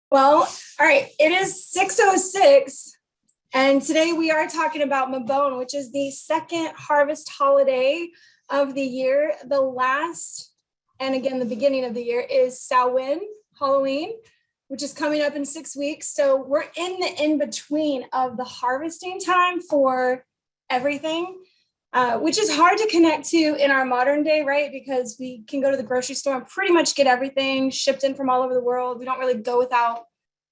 Well, all right, it is 6:06, and today we are talking about Mabon, which is the second harvest holiday of the year. The last, and again, the beginning of the year is Samhain, Halloween, which is coming up in 6 weeks. So we're in the in-between of the harvesting time for everything, which is hard to connect to in our modern day, right? Because we can go to the grocery store and pretty much get everything shipped in from all over the world. We don't really go without,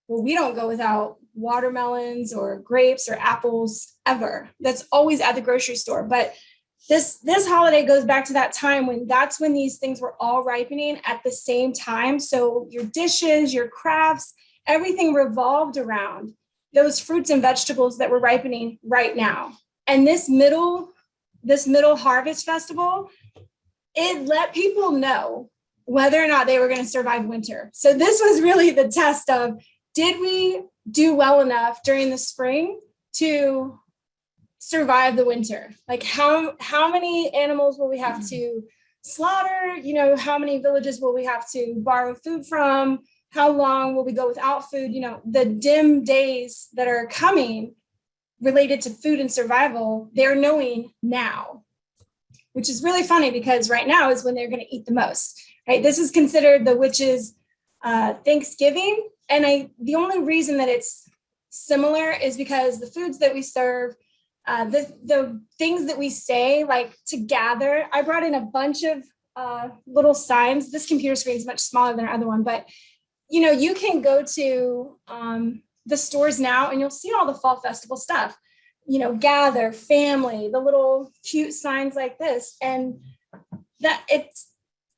well, we don't go without watermelons or grapes or apples ever. That's always at the grocery store. But this holiday goes back to that time when that's when these things were all ripening at the same time. So your dishes, your crafts, everything revolved around those fruits and vegetables that were ripening right now. And this middle harvest festival, it let people know whether or not they were going to survive winter. So this was really the test of, did we do well enough during the spring to survive the winter? Like how many animals will we have to slaughter? How many villages will we have to borrow food from? How long will we go without food? The dim days that are coming related to food and survival, they're knowing now, which is really funny because right now is when they're going to eat the most, right? This is considered the witches' Thanksgiving. And the only reason that it's similar is because the foods that we serve, the things that we say, like to gather. I brought in a bunch of little signs. This computer screen is much smaller than our other one, but you can go to the stores now and you'll see all the fall festival stuff. Gather, family, the little cute signs like this, and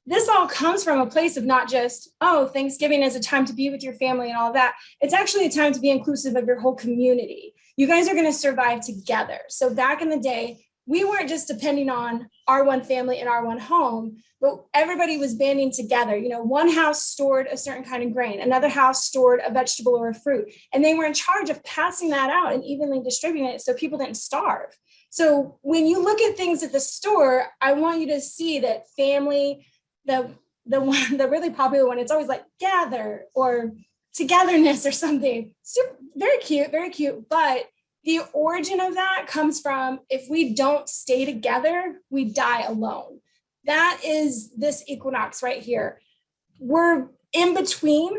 this all comes from a place of not just, oh, Thanksgiving is a time to be with your family and all of that. It's actually a time to be inclusive of your whole community. You guys are going to survive together. So back in the day, we weren't just depending on our one family and our one home, but everybody was banding together. One house stored a certain kind of grain, another house stored a vegetable or a fruit, and they were in charge of passing that out and evenly distributing it so people didn't starve. So when you look at things at the store, I want you to see that family, the really popular one, it's always like gather or togetherness or something. Super, very cute, very cute. But the origin of that comes from, if we don't stay together, we die alone. That is this equinox right here. We're in between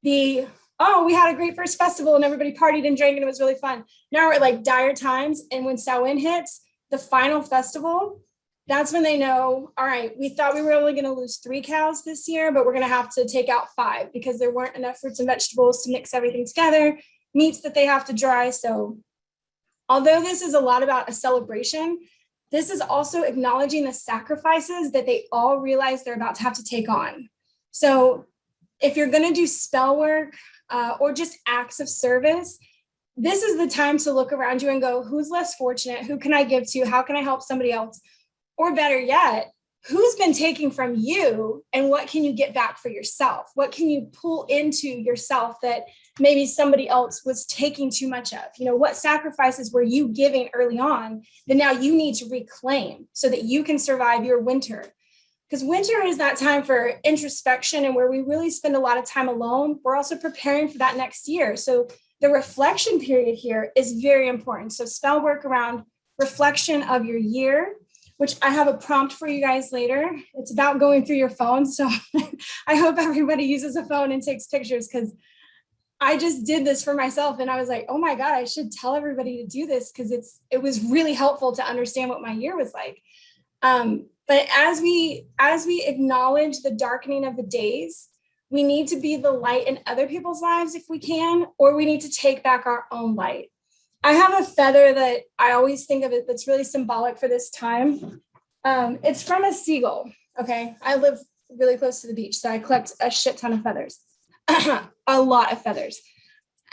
we had a great first festival and everybody partied and drank and it was really fun. Now we're at like dire times. And when Samhain hits, the final festival, that's when they know, all right, we thought we were only going to lose 3 cows this year, but we're going to have to take out 5 because there weren't enough fruits and vegetables to mix everything together, meats that they have to dry. So although this is a lot about a celebration, this is also acknowledging the sacrifices that they all realize they're about to have to take on. So if you're going to do spell work or just acts of service, this is the time to look around you and go, who's less fortunate? Who can I give to? How can I help somebody else? Or better yet, who's been taking from you and what can you get back for yourself? What can you pull into yourself that maybe somebody else was taking too much of? What sacrifices were you giving early on that now you need to reclaim so that you can survive your winter? Because winter is that time for introspection and where we really spend a lot of time alone. We're also preparing for that next year. So the reflection period here is very important. So spell work around reflection of your year, which I have a prompt for you guys later. It's about going through your phone. So I hope everybody uses a phone and takes pictures, because I just did this for myself. And I was like, oh my God, I should tell everybody to do this because it was really helpful to understand what my year was like. But as we acknowledge the darkening of the days, we need to be the light in other people's lives if we can, or we need to take back our own light. I have a feather that I always think of it that's really symbolic for this time. It's from a seagull. Okay. I live really close to the beach, so I collect a shit ton of feathers, a lot of feathers.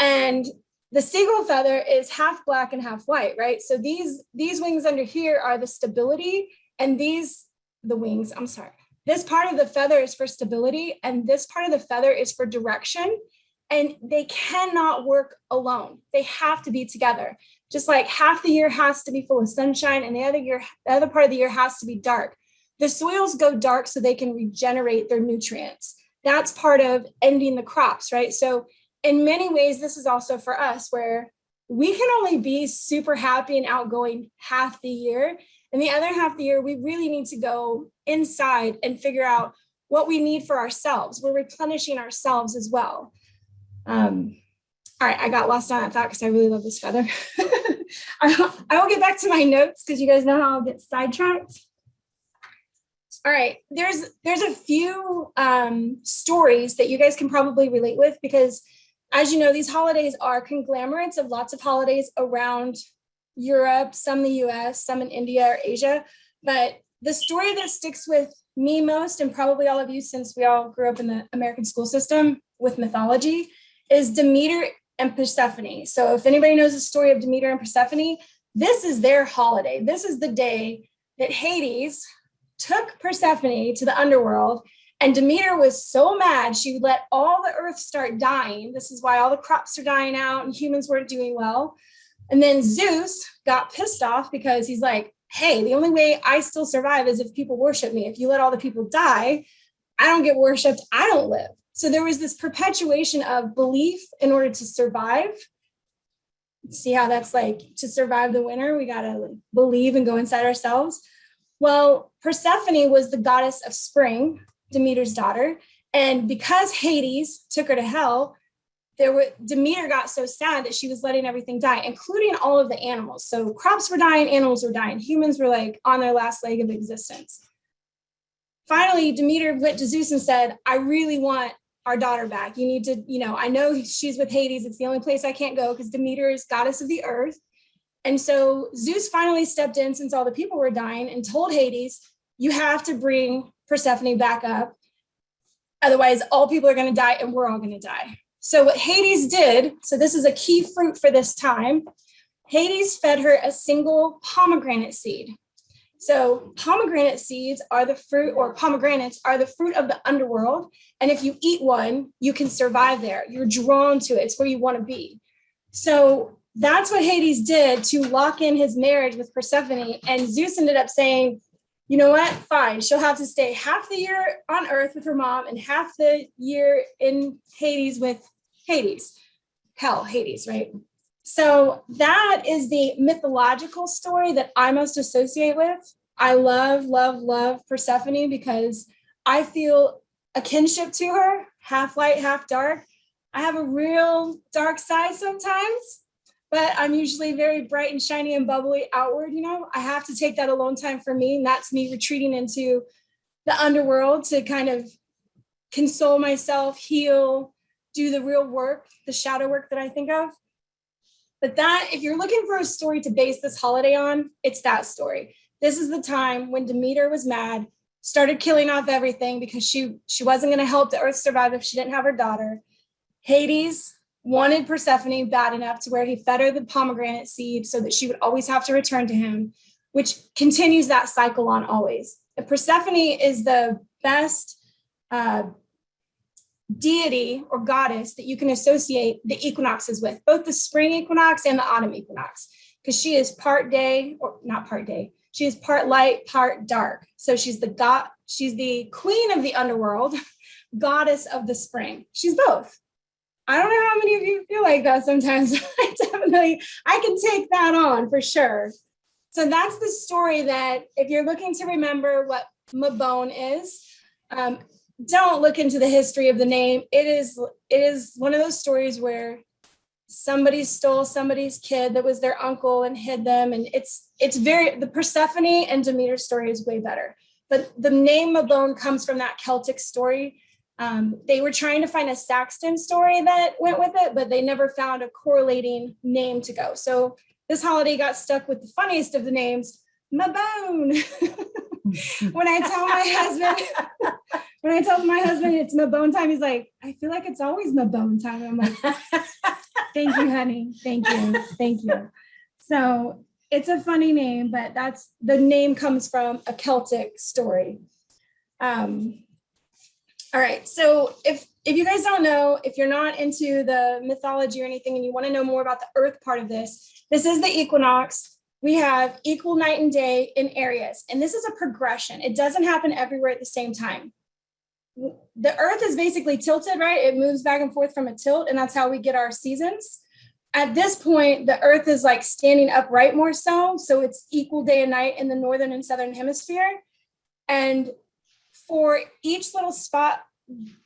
And the seagull feather is half black and half white, right? So these wings under here are the stability, and the wings, I'm sorry. This part of the feather is for stability, and this part of the feather is for direction. And they cannot work alone. They have to be together. Just like half the year has to be full of sunshine and the other part of the year has to be dark. The soils go dark so they can regenerate their nutrients. that's part of ending the crops, right? So in many ways, this is also for us where we can only be super happy and outgoing half the year. And the other half of the year, we really need to go inside and figure out what we need for ourselves. We're replenishing ourselves as well. All right, I got lost on that thought because I really love this feather. I will get back to my notes because you guys know how I'll get sidetracked. All right, there's a few stories that you guys can probably relate with because, as you know, these holidays are conglomerates of lots of holidays around Europe, some in the US, some in India or Asia. But the story that sticks with me most, and probably all of you since we all grew up in the American school system with mythology, is Demeter and Persephone. So if anybody knows the story of Demeter and Persephone, this is their holiday. This is the day that Hades took Persephone to the underworld, and Demeter was so mad she let all the earth start dying. This is why all the crops are dying out and humans weren't doing well. And then Zeus got pissed off because he's like, hey, the only way I still survive is if people worship me. If you let all the people die, I don't get worshiped, I don't live. So there was this perpetuation of belief in order to survive. See how that's like to survive the winter, we got to believe and go inside ourselves. Well, Persephone was the goddess of spring, Demeter's daughter. And because Hades took her to hell, Demeter got so sad that she was letting everything die, including all of the animals. So crops were dying, animals were dying, humans were like on their last leg of existence. Finally, Demeter went to Zeus and said, I really want our daughter back. You need to, I know she's with Hades. It's the only place I can't go because Demeter is goddess of the earth. And so Zeus finally stepped in since all the people were dying and told Hades, you have to bring Persephone back up. Otherwise, all people are going to die and we're all going to die. So what Hades did, so this is a key fruit for this time, Hades fed her a single pomegranate seed. So pomegranate seeds are the fruit, or pomegranates are the fruit of the underworld. And if you eat one, you can survive there. You're drawn to it. It's where you want to be. So that's what Hades did to lock in his marriage with Persephone. And Zeus ended up saying, you know what? Fine. She'll have to stay half the year on Earth with her mom and half the year in Hades with Hades. Hell, Hades, right? So that is the mythological story that I most associate with. I love, love, love Persephone because I feel a kinship to her, half light, half dark. I have a real dark side sometimes, but I'm usually very bright and shiny and bubbly outward. I have to take that alone time for me. And that's me retreating into the underworld to kind of console myself, heal, do the real work, the shadow work that I think of. But that, if you're looking for a story to base this holiday on, it's that story. This is the time when Demeter was mad, started killing off everything because she wasn't going to help the earth survive if she didn't have her daughter. Hades wanted Persephone bad enough to where he fed her the pomegranate seed so that she would always have to return to him, which continues that cycle on always. And Persephone is the best deity or goddess that you can associate the equinoxes with, both the spring equinox and the autumn equinox, because she is part day, or not part day, she is part light, part dark. So she's the queen of the underworld, goddess of the spring. She's both. I don't know how many of you feel like that sometimes. I can take that on for sure. So that's the story that if you're looking to remember what Mabon is, don't look into the history of the name. It is one of those stories where somebody stole somebody's kid that was their uncle and hid them. And the Persephone and Demeter story is way better. But the name Mabon comes from that Celtic story. They were trying to find a Saxon story that went with it, but they never found a correlating name to go. So this holiday got stuck with the funniest of the names, Mabon. When I tell my husband it's Mabon time, he's like, I feel like it's always Mabon time. I'm like, thank you, honey. Thank you. So it's a funny name, but the name comes from a Celtic story. All right. So if you guys don't know, if you're not into the mythology or anything, and you want to know more about the earth part of this is the equinox. We have equal night and day in areas, and this is a progression. It doesn't happen everywhere at the same time. the earth is basically tilted, right? It moves back and forth from a tilt, and that's how we get our seasons. At this point, the earth is like standing upright more so. So it's equal day and night in the northern and southern hemisphere. And for each little spot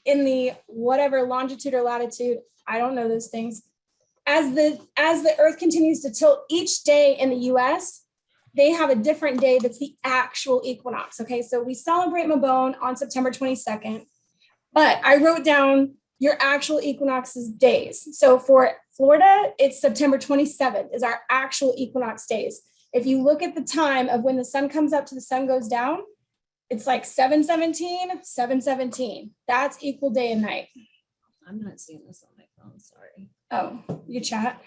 in the whatever longitude or latitude, I don't know those things, as the earth continues to tilt each day in the US, they have a different day that's the actual equinox. Okay, so we celebrate Mabon on September 22nd, but I wrote down your actual equinox's days. So for Florida, it's September 27th is our actual equinox days. If you look at the time of when the sun comes up to the sun goes down, it's like 7:17, 7:17. That's equal day and night. I'm not seeing this on my phone, sorry. Oh, you chat.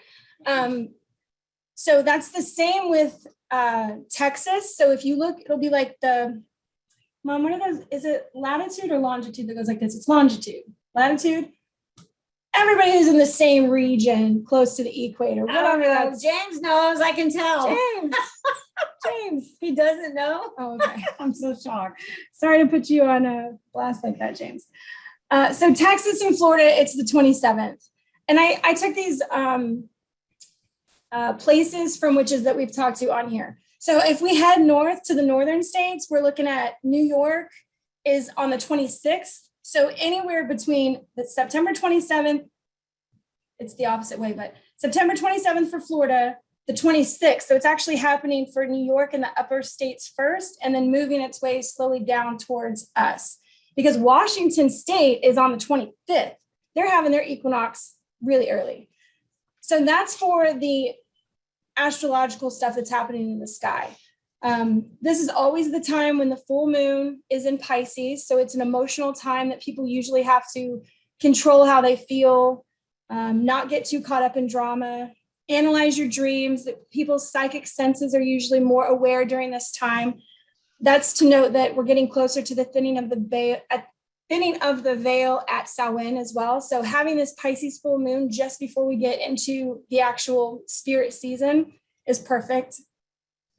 So that's the same with Texas. So if you look, it'll be like Mom, what are those? Is it latitude or longitude that goes like this? It's longitude. Latitude. Everybody who's in the same region close to the equator. Whatever that's. James knows, I can tell. James. He doesn't know. Oh, okay. I'm so shocked. Sorry to put you on a blast like that, James. So Texas and Florida, it's the 27th. And I took these places from witches that we've talked to on here. So if we head north to the northern states, we're looking at New York is on the 26th. So anywhere between the September 27th, it's the opposite way, but September 27th for Florida, the 26th. So it's actually happening for New York and the upper states first, and then moving its way slowly down towards us. Because Washington State is on the 25th. They're having their equinox really early. So that's for the astrological stuff that's happening in the sky. This is always the time when the full moon is in Pisces. So it's an emotional time that people usually have to control how they feel, not get too caught up in drama, analyze your dreams. That people's psychic senses are usually more aware during this time. That's to note that we're getting closer to the thinning of the veil at Samhain as well. So having this Pisces full moon just before we get into the actual spirit season is perfect.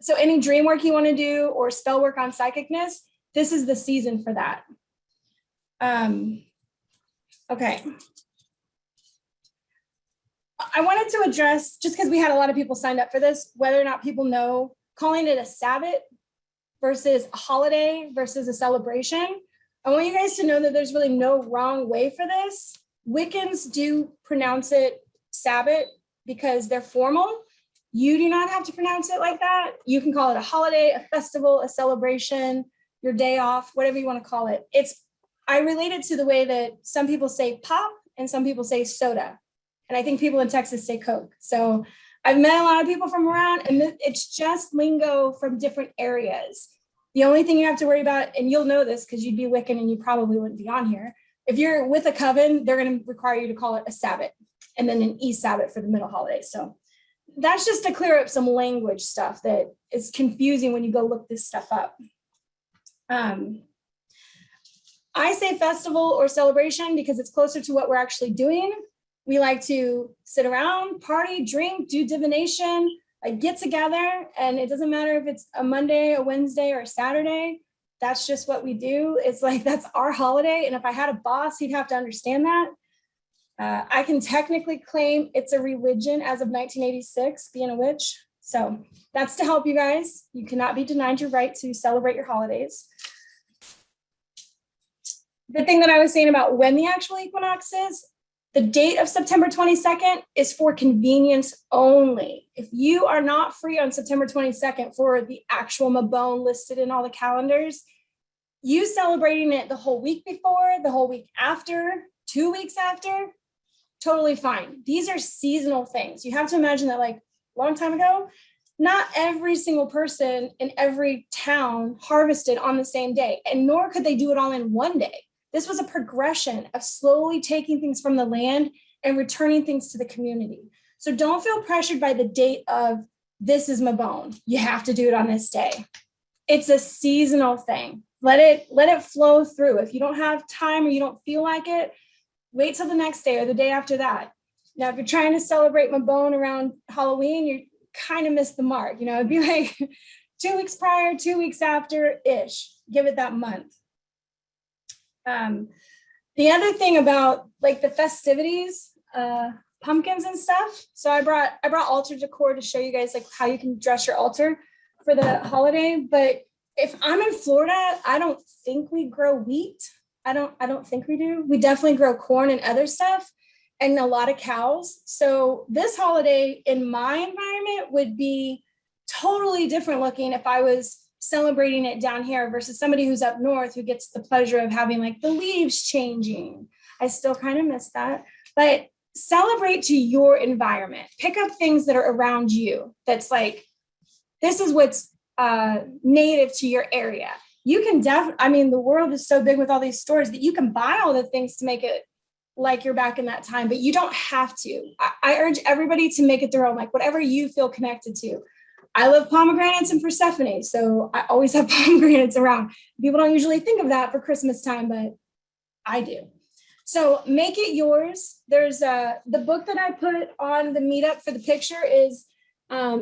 So any dream work you want to do or spell work on psychicness, this is the season for that. Okay. I wanted to address, just because we had a lot of people signed up for this, whether or not people know calling it a Sabbath versus a holiday versus a celebration. I want you guys to know that there's really no wrong way for this. Wiccans do pronounce it Sabbath because they're formal. You do not have to pronounce it like that. You can call it a holiday, a festival, a celebration, your day off, whatever you want to call it. I relate it to the way that some people say pop and some people say soda. And I think people in Texas say Coke. So I've met a lot of people from around, and it's just lingo from different areas. The only thing you have to worry about, and you'll know this because you'd be Wiccan and you probably wouldn't be on here. If you're with a coven, they're going to require you to call it a Sabbath and then an E-Sabbath for the middle holiday. So that's just to clear up some language stuff that is confusing when you go look this stuff up. I say festival or celebration because it's closer to what we're actually doing. We like to sit around, party, drink, do divination, get together, and it doesn't matter if it's a Monday, a Wednesday, or a Saturday. That's just what we do. It's like, that's our holiday. And if I had a boss, he'd have to understand that. I can technically claim it's a religion as of 1986, being a witch. So that's to help you guys. You cannot be denied your right to celebrate your holidays. The thing that I was saying about when the actual equinox is, the date of September 22nd is for convenience only. If you are not free on September 22nd for the actual Mabon listed in all the calendars, you celebrating it the whole week before, the whole week after, 2 weeks after, totally fine. These are seasonal things. You have to imagine that, like, a long time ago, not every single person in every town harvested on the same day, and nor could they do it all in one day. This was a progression of slowly taking things from the land and returning things to the community. So don't feel pressured by the date of this is Mabon. You have to do it on this day. It's a seasonal thing. Let it flow through. If you don't have time or you don't feel like it, wait till the next day or the day after that. Now, if you're trying to celebrate Mabon around Halloween, you kind of missed the mark. It'd be like 2 weeks prior, 2 weeks after-ish. Give it that month. The other thing about like the festivities, pumpkins and stuff. So I brought altar decor to show you guys like how you can dress your altar for the holiday. But if I'm in Florida, I don't think we grow wheat. I don't think we do. We definitely grow corn and other stuff and a lot of cows. So this holiday in my environment would be totally different looking if I was celebrating it down here versus somebody who's up north who gets the pleasure of having like the leaves changing. I still kind of miss that, but celebrate to your environment. Pick up things that are around you. That's like, this is what's native to your area. You can the world is so big with all these stores that you can buy all the things to make it like you're back in that time, but you don't have to. I urge everybody to make it their own, like whatever you feel connected to. I love pomegranates and Persephone, so I always have pomegranates around. People don't usually think of that for Christmas time, but I do. So make it yours. There's the book that I put on the meetup for the picture is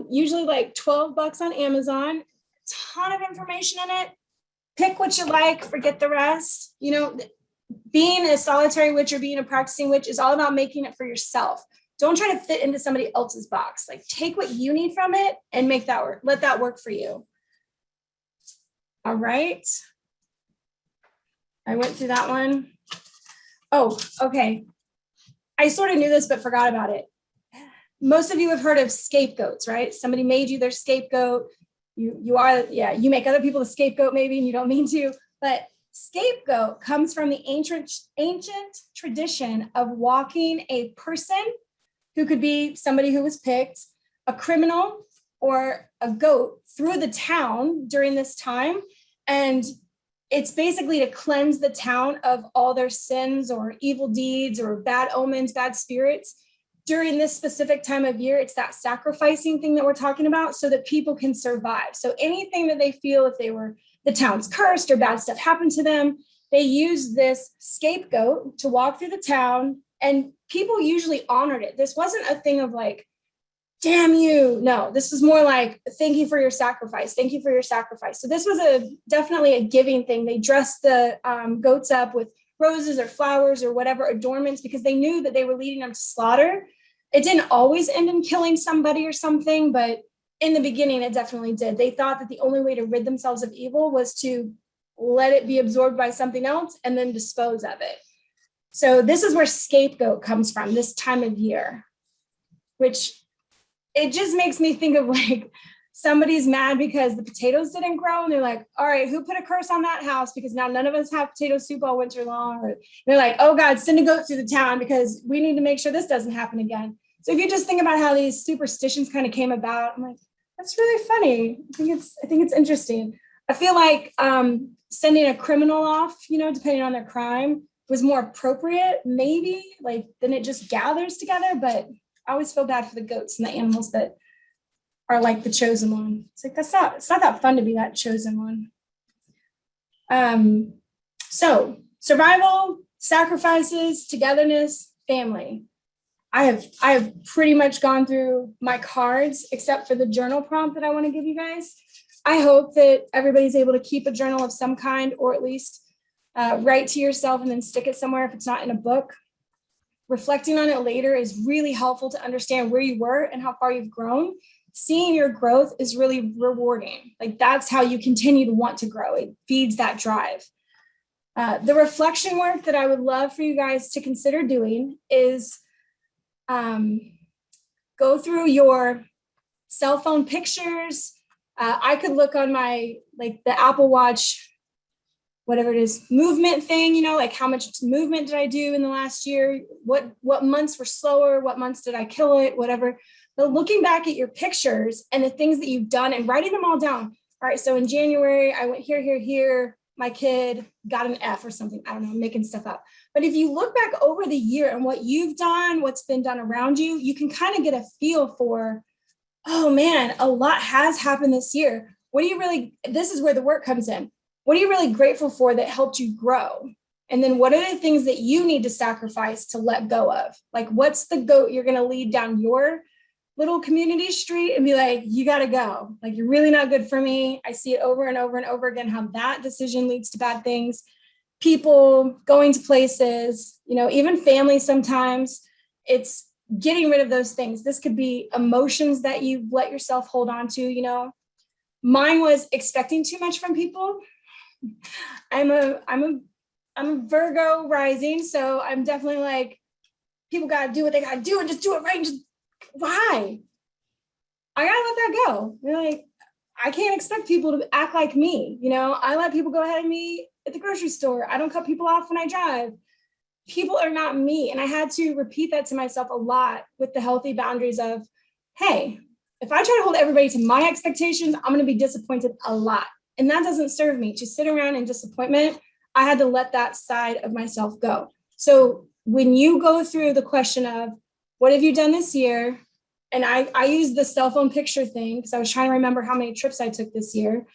usually like $12 on Amazon. A ton of information in it. Pick what you like, forget the rest. You know, being a solitary witch or being a practicing witch is all about making it for yourself. Don't try to fit into somebody else's box. Like take what you need from it and make that work. Let that work for you. All right. I went through that one. Oh, okay. I sort of knew this, but forgot about it. Most of you have heard of scapegoats, right? Somebody made you their scapegoat. You make other people the scapegoat maybe, and you don't mean to, but scapegoat comes from the ancient tradition of walking a person who could be somebody who was picked, a criminal or a goat through the town during this time. And it's basically to cleanse the town of all their sins or evil deeds or bad omens, bad spirits. During this specific time of year, it's that sacrificing thing that we're talking about so that people can survive. So anything that they feel, if the town's cursed or bad stuff happened to them, they use this scapegoat to walk through the town, and people usually honored it. This wasn't a thing of like, damn you. No, this was more like, thank you for your sacrifice. Thank you for your sacrifice. So this was definitely a giving thing. They dressed the goats up with roses or flowers or whatever adornments because they knew that they were leading them to slaughter. It didn't always end in killing somebody or something, but in the beginning, it definitely did. They thought that the only way to rid themselves of evil was to let it be absorbed by something else and then dispose of it. So this is where scapegoat comes from, this time of year, which it just makes me think of like somebody's mad because the potatoes didn't grow and they're like, all right, who put a curse on that house? Because now none of us have potato soup all winter long. Or they're like, oh God, send a goat through the town because we need to make sure this doesn't happen again. So if you just think about how these superstitions kind of came about, I'm like, that's really funny. I think it's interesting. I feel like sending a criminal off, depending on their crime, was more appropriate, maybe, like then it just gathers together. But I always feel bad for the goats and the animals that are like the chosen one. It's like it's not that fun to be that chosen one. So survival, sacrifices, togetherness, family. I have pretty much gone through my cards except for the journal prompt that I want to give you guys. I hope that everybody's able to keep a journal of some kind, or at least write to yourself and then stick it somewhere if it's not in a book. Reflecting on it later is really helpful to understand where you were and how far you've grown. Seeing your growth is really rewarding. Like that's how you continue to want to grow. It feeds that drive. The reflection work that I would love for you guys to consider doing is go through your cell phone pictures. I could look on the Apple Watch, whatever it is, movement thing, like how much movement did I do in the last year? What months were slower? What months did I kill it? Whatever. But looking back at your pictures and the things that you've done and writing them all down. All right, so in January, I went here. My kid got an F or something. I don't know, I'm making stuff up. But if you look back over the year and what you've done, what's been done around you, you can kind of get a feel for, oh man, a lot has happened this year. This is where the work comes in. What are you really grateful for that helped you grow? And then what are the things that you need to sacrifice to let go of? Like, what's the goat you're going to lead down your little community street and be like, you got to go. Like, you're really not good for me. I see it over and over and over again, how that decision leads to bad things. people, going to places, even family sometimes. It's getting rid of those things. This could be emotions that you let yourself hold on to. Mine was expecting too much from people. I'm a Virgo rising, so I'm definitely like, people gotta do what they gotta do and just do it right. And just why? I gotta let that go. Like, I can't expect people to act like me. I let people go ahead of me at the grocery store. I don't cut people off when I drive. People are not me. And I had to repeat that to myself a lot with the healthy boundaries of, hey, if I try to hold everybody to my expectations, I'm going to be disappointed a lot. And that doesn't serve me. To sit around in disappointment, I had to let that side of myself go. So when you go through the question of, what have you done this year? And I used the cell phone picture thing because I was trying to remember how many trips I took this year.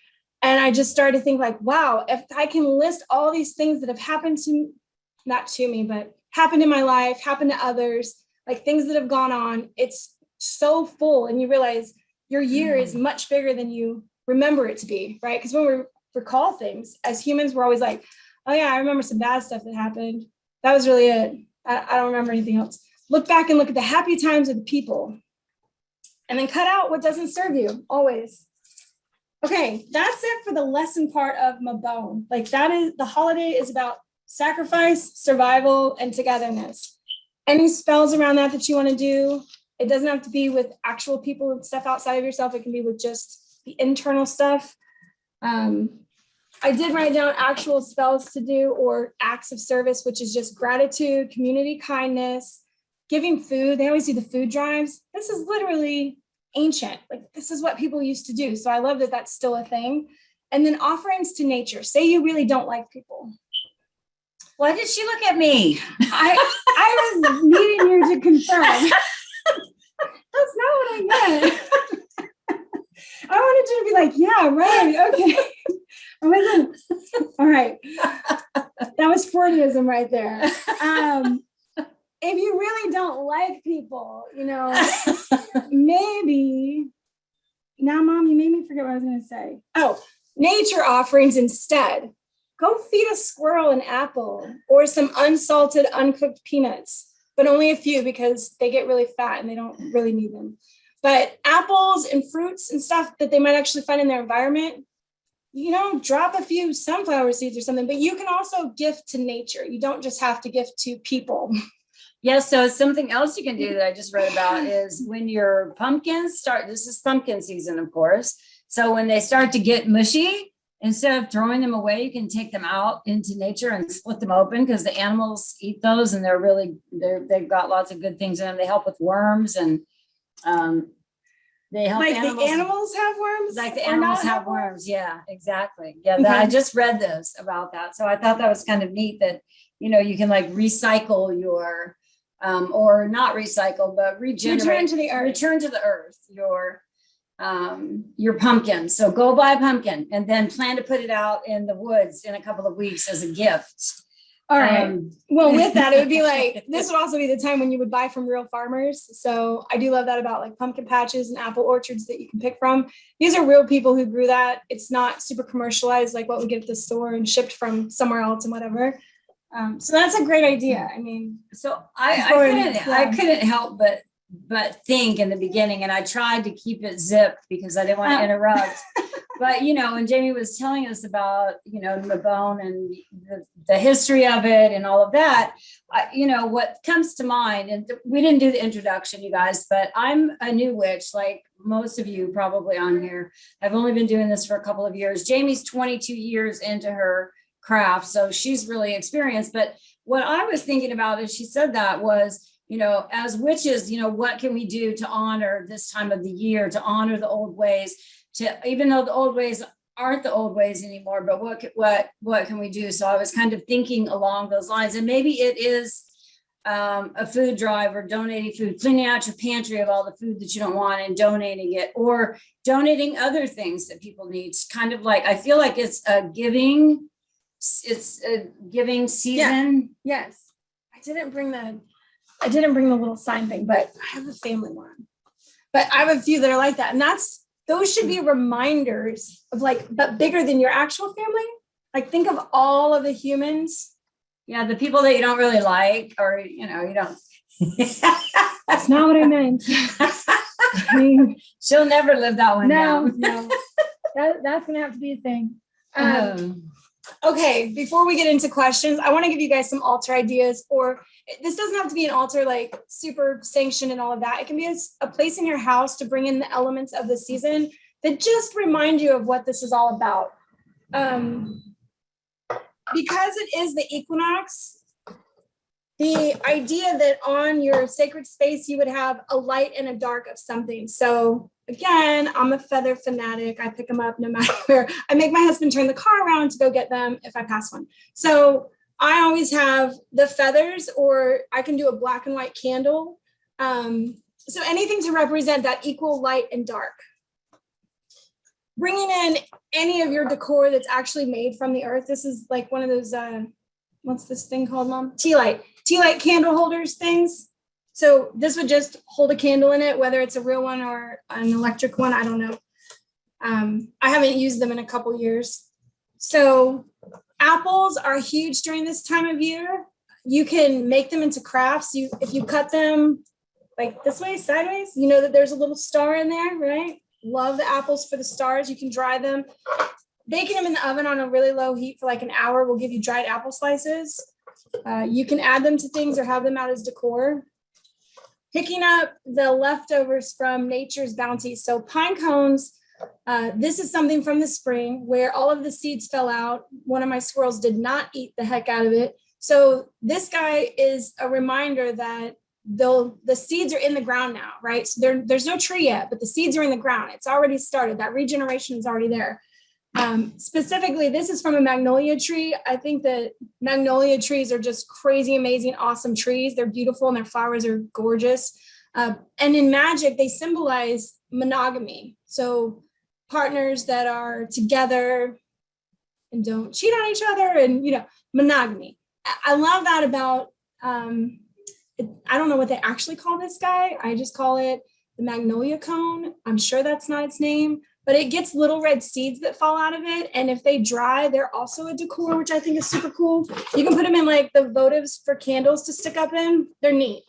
And I just started to think like, wow, if I can list all these things that have happened to, not to me, but happened in my life, happened to others, like things that have gone on, it's so full. And you realize your year is much bigger than you remember it to be, right? Because when we recall things as humans, we're always like, oh yeah, I remember some bad stuff that happened. That was really it. I don't remember anything else. Look back and look at the happy times of the people. And then cut out what doesn't serve you, always. Okay, that's it for the lesson part of Mabon. Like the holiday is about sacrifice, survival, and togetherness. Any spells around that you want to do, it doesn't have to be with actual people and stuff outside of yourself. It can be with just the internal stuff. I did write down actual spells to do or acts of service, which is just gratitude, community kindness, giving food. They always do the food drives. This is literally ancient. Like, this is what people used to do. So I love that that's still a thing. And then offerings to nature. Say you really don't like people. Why did she look at me? I was needing you to confirm. That's not what I meant. I wanted you to be like, yeah, right. Okay. I wasn't. All right. That was Freudianism right there. If you really don't like people, maybe. Now, Mom, you made me forget what I was going to say. Oh, nature offerings instead. Go feed a squirrel an apple or some unsalted, uncooked peanuts, but only a few because they get really fat and they don't really need them. But apples and fruits and stuff that they might actually find in their environment, drop a few sunflower seeds or something, but you can also gift to nature. You don't just have to gift to people. Yes, so something else you can do that I just read about is when your pumpkins start, this is pumpkin season, of course. So when they start to get mushy, instead of throwing them away, you can take them out into nature and split them open because the animals eat those and they've got lots of good things in them. They help with worms and they help like animals. The animals have worms? Like the animals have worms. Yeah, exactly. Yeah, okay. I just read this about that. So I thought that was kind of neat that, you can like recycle your, or not recycle, but regenerate. Return to the earth. Your pumpkin. So go buy a pumpkin and then plan to put it out in the woods in a couple of weeks as a gift. All right. Well, with that, it would be like, this would also be the time when you would buy from real farmers. So I do love that about like pumpkin patches and apple orchards that you can pick from. These are real people who grew that. It's not super commercialized like what we get at the store and shipped from somewhere else and whatever. So that's a great idea. I mean, so I couldn't help but think in the beginning, and I tried to keep it zipped because I didn't want to interrupt. But, when Jamie was telling us about, Mabon and the history of it and all of that, what comes to mind, and we didn't do the introduction, you guys, but I'm a new witch, like most of you probably on here. I've only been doing this for a couple of years. Jamie's 22 years into her craft, so she's really experienced. But what I was thinking about as she said that was, as witches, what can we do to honor this time of the year, to honor the old ways, even though the old ways aren't the old ways anymore, but what can we do? So I was kind of thinking along those lines, and maybe it is a food drive or donating food, cleaning out your pantry of all the food that you don't want and donating it, or donating other things that people need. It's kind of like, I feel like it's a giving season. Yeah. Yes. I didn't bring the little sign thing, but I have a family one. But I have a few that are like that. And those should be reminders of like, but bigger than your actual family. Like think of all of the humans. Yeah, the people that you don't really like, or you don't. That's not what I meant. I mean, she'll never live that one down. No. That's gonna have to be a thing. Okay, before we get into questions, I want to give you guys some altar ideas. Or this doesn't have to be an altar like super sanctioned and all of that. It can be a place in your house to bring in the elements of the season that just remind you of what this is all about. Because it is the equinox, the idea that on your sacred space, you would have a light and a dark of something. So again, I'm a feather fanatic. I pick them up no matter where. I make my husband turn the car around to go get them if I pass one. So I always have the feathers, or I can do a black and white candle. So anything to represent that equal light and dark. Bringing in any of your decor that's actually made from the earth. This is like one of those, what's this thing called, Mom? Tea light candle holders things. So this would just hold a candle in it, whether it's a real one or an electric one, I don't know. I haven't used them in a couple years. So apples are huge during this time of year. You can make them into crafts. If you cut them like this way, sideways, you know that there's a little star in there, right? Love the apples for the stars. You can dry them. Baking them in the oven on a really low heat for like an hour will give you dried apple slices. You can add them to things or have them out as decor. Picking up the leftovers from nature's bounty. So pine cones, this is something from the spring where all of the seeds fell out. One of my squirrels did not eat the heck out of it. So this guy is a reminder that the seeds are in the ground now, right? So there's no tree yet, but the seeds are in the ground. It's already started. That regeneration is already there. Specifically, this is from a magnolia tree. I think that magnolia trees are just crazy, amazing, awesome trees. They're beautiful and their flowers are gorgeous. And in magic, they symbolize monogamy. So partners that are together and don't cheat on each other and, monogamy. I love that about, I don't know what they actually call this guy. I just call it the magnolia cone. I'm sure that's not its name, but it gets little red seeds that fall out of it. And if they dry, they're also a decor, which I think is super cool. You can put them in like the votives for candles to stick up in. They're neat.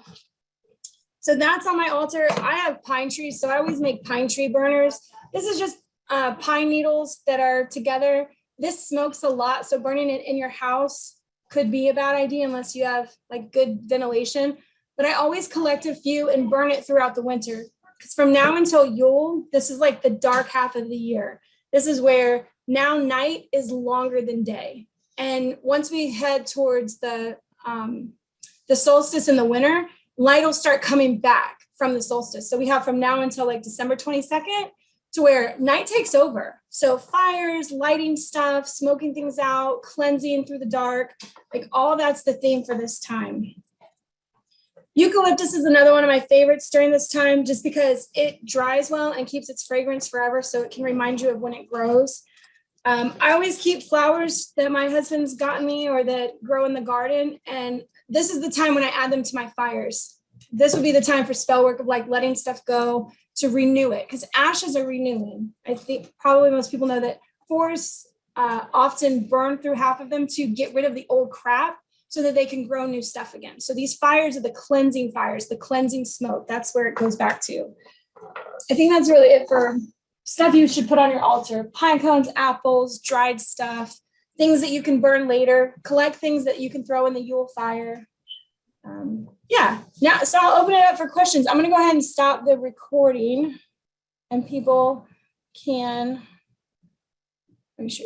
So that's on my altar. I have pine trees, so I always make pine tree burners. This is just pine needles that are together. This smokes a lot, so burning it in your house could be a bad idea unless you have like good ventilation. But I always collect a few and burn it throughout the winter. Because from now until Yule, this is like the dark half of the year. This is where now night is longer than day. And once we head towards the solstice in the winter, light will start coming back from the solstice. So we have from now until like December 22nd to where night takes over. So fires, lighting stuff, smoking things out, cleansing through the dark, like all that's the theme for this time. Eucalyptus is another one of my favorites during this time, just because it dries well and keeps its fragrance forever. So it can remind you of when it grows. I always keep flowers that my husband's gotten me or that grow in the garden. And this is the time when I add them to my fires. This would be the time for spell work of like letting stuff go to renew it, because ashes are renewing. I think probably most people know that forests often burn through half of them to get rid of the old crap so that they can grow new stuff again. So these fires are the cleansing fires, the cleansing smoke. That's where it goes back to. I think that's really it for stuff you should put on your altar. Pine cones, apples, dried stuff, things that you can burn later, collect things that you can throw in the Yule fire. Now, so I'll open it up for questions. I'm going to go ahead and stop the recording and people can, let me show you.